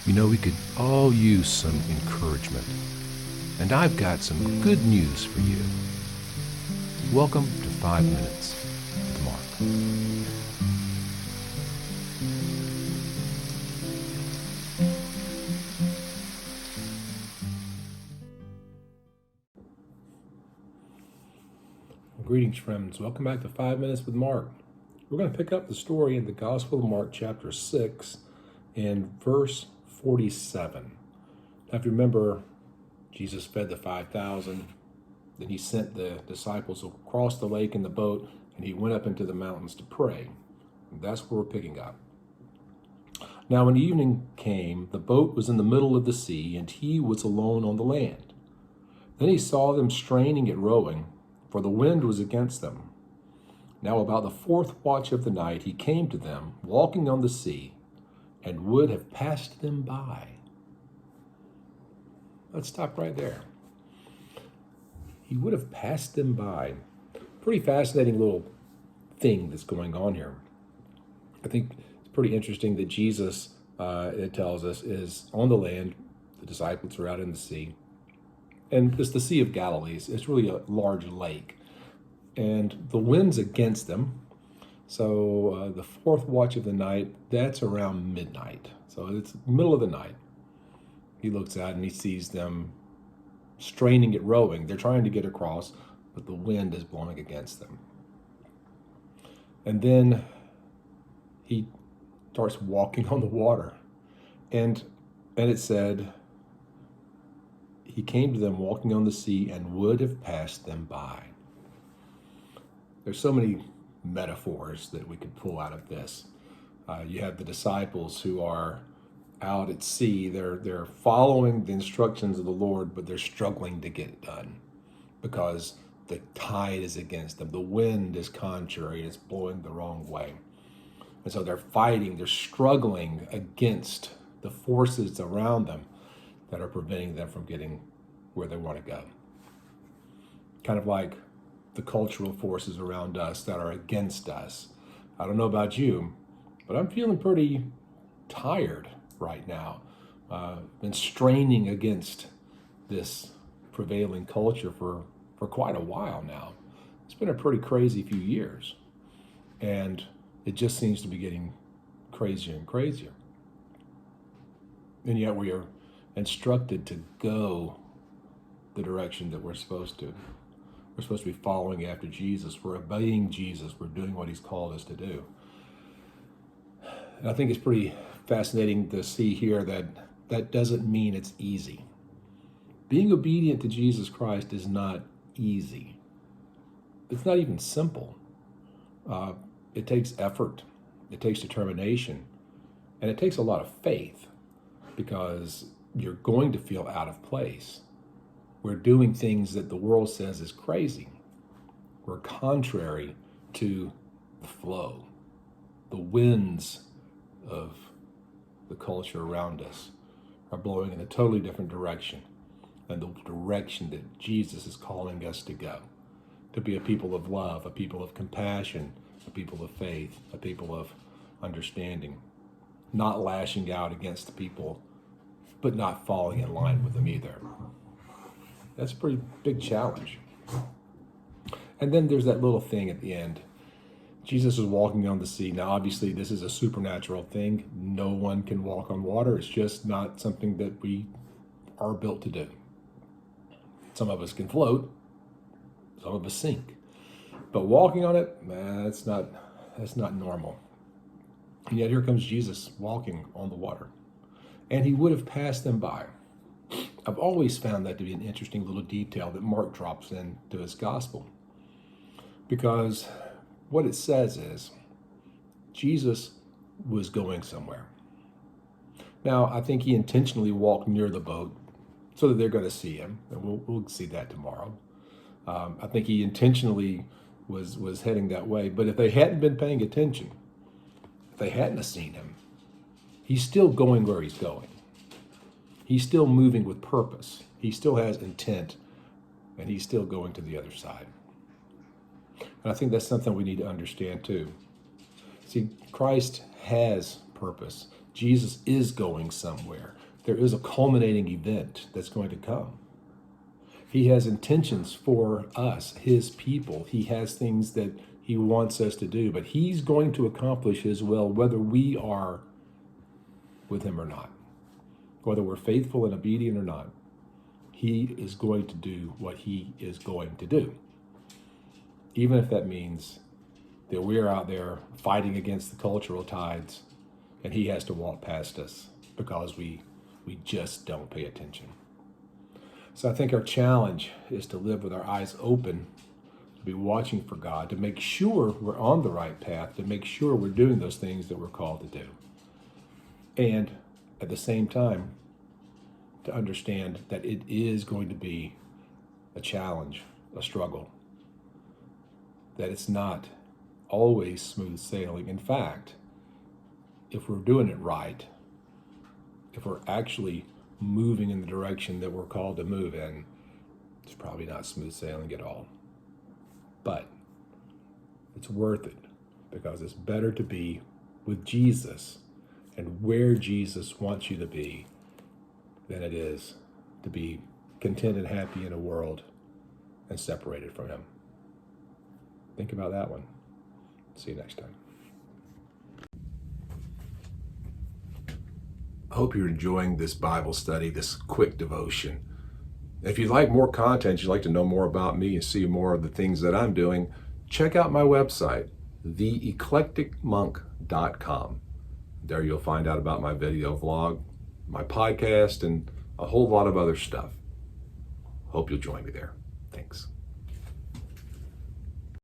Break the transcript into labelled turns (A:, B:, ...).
A: You know, we could all use some encouragement. And I've got some good news for you. Welcome to 5 Minutes with Mark. Greetings, friends. Welcome back to 5 Minutes with Mark. We're going to pick up the story in the Gospel of Mark, chapter 6, and verse 47. Now, if you remember, Jesus fed the 5,000. Then he sent the disciples across the lake in the boat, and he went up into the mountains to pray. And that's where we're picking up. Now, when evening came, the boat was in the middle of the sea, and he was alone on the land. Then he saw them straining at rowing, for the wind was against them. Now about the fourth watch of the night he came to them, walking on the sea, and would have passed them by. Let's stop right there. He would have passed them by. Pretty fascinating little thing that's going on here. I think it's pretty interesting that Jesus, it tells us, is on the land. The disciples are out in the sea. And it's the Sea of Galilee. It's really a large lake. And the wind's against them. So the fourth watch of the night, that's around midnight. So it's the middle of the night. He looks out and he sees them straining at rowing. They're trying to get across, but the wind is blowing against them. And then he starts walking on the water. And it said, he came to them walking on the sea and would have passed them by. There's so many metaphors that we could pull out of this. You have the disciples who are out at sea. They're following the instructions of the Lord, but they're struggling to get it done because the tide is against them. The wind is contrary. It's blowing the wrong way. And so they're fighting. They're struggling against the forces around them that are preventing them from getting where they want to go. Kind of like the cultural forces around us that are against us. I don't know about you, but I'm feeling pretty tired right now. Been straining against this prevailing culture for quite a while now. It's been a pretty crazy few years. And it just seems to be getting crazier and crazier. And yet we are instructed to go the direction that we're supposed to. We're supposed to be following after Jesus. We're obeying Jesus. We're doing what he's called us to do. And I think it's pretty fascinating to see here that doesn't mean it's easy. Being obedient to Jesus Christ is not easy. It's not even simple. It takes effort. It takes determination. And it takes a lot of faith because you're going to feel out of place. We're doing things that the world says is crazy. We're contrary to the flow. The winds of the culture around us are blowing in a totally different direction than the direction that Jesus is calling us to go. To be a people of love, a people of compassion, a people of faith, a people of understanding. Not lashing out against the people, but not falling in line with them either. That's a pretty big challenge. And then there's that little thing at the end. Jesus is walking on the sea. Now, obviously, this is a supernatural thing. No one can walk on water. It's just not something that we are built to do. Some of us can float. Some of us sink. But walking on it, that's not normal. And yet here comes Jesus walking on the water. And he would have passed them by. I've always found that to be an interesting little detail that Mark drops into his gospel. Because what it says is, Jesus was going somewhere. Now, I think he intentionally walked near the boat so that they're going to see him. And we'll see that tomorrow. I think he intentionally was heading that way. But if they hadn't been paying attention, if they hadn't seen him, he's still going where he's going. He's still moving with purpose. He still has intent, and he's still going to the other side. And I think that's something we need to understand too. See, Christ has purpose. Jesus is going somewhere. There is a culminating event that's going to come. He has intentions for us, his people. He has things that he wants us to do, but he's going to accomplish his will whether we are with him or not. Whether we're faithful and obedient or not, he is going to do what he is going to do. Even if that means that we're out there fighting against the cultural tides and he has to walk past us because we just don't pay attention. So I think our challenge is to live with our eyes open, to be watching for God, to make sure we're on the right path, to make sure we're doing those things that we're called to do. And at the same time, to understand that it is going to be a challenge, a struggle, that it's not always smooth sailing. In fact, if we're doing it right, if we're actually moving in the direction that we're called to move in, it's probably not smooth sailing at all. But it's worth it because it's better to be with Jesus and where Jesus wants you to be than it is to be content and happy in a world and separated from him. Think about that one. See you next time. I hope you're enjoying this Bible study, this quick devotion. If you'd like more content, you'd like to know more about me and see more of the things that I'm doing, check out my website, theeclecticmonk.com. There you'll find out about my video vlog, my podcast, and a whole lot of other stuff. Hope you'll join me there. Thanks.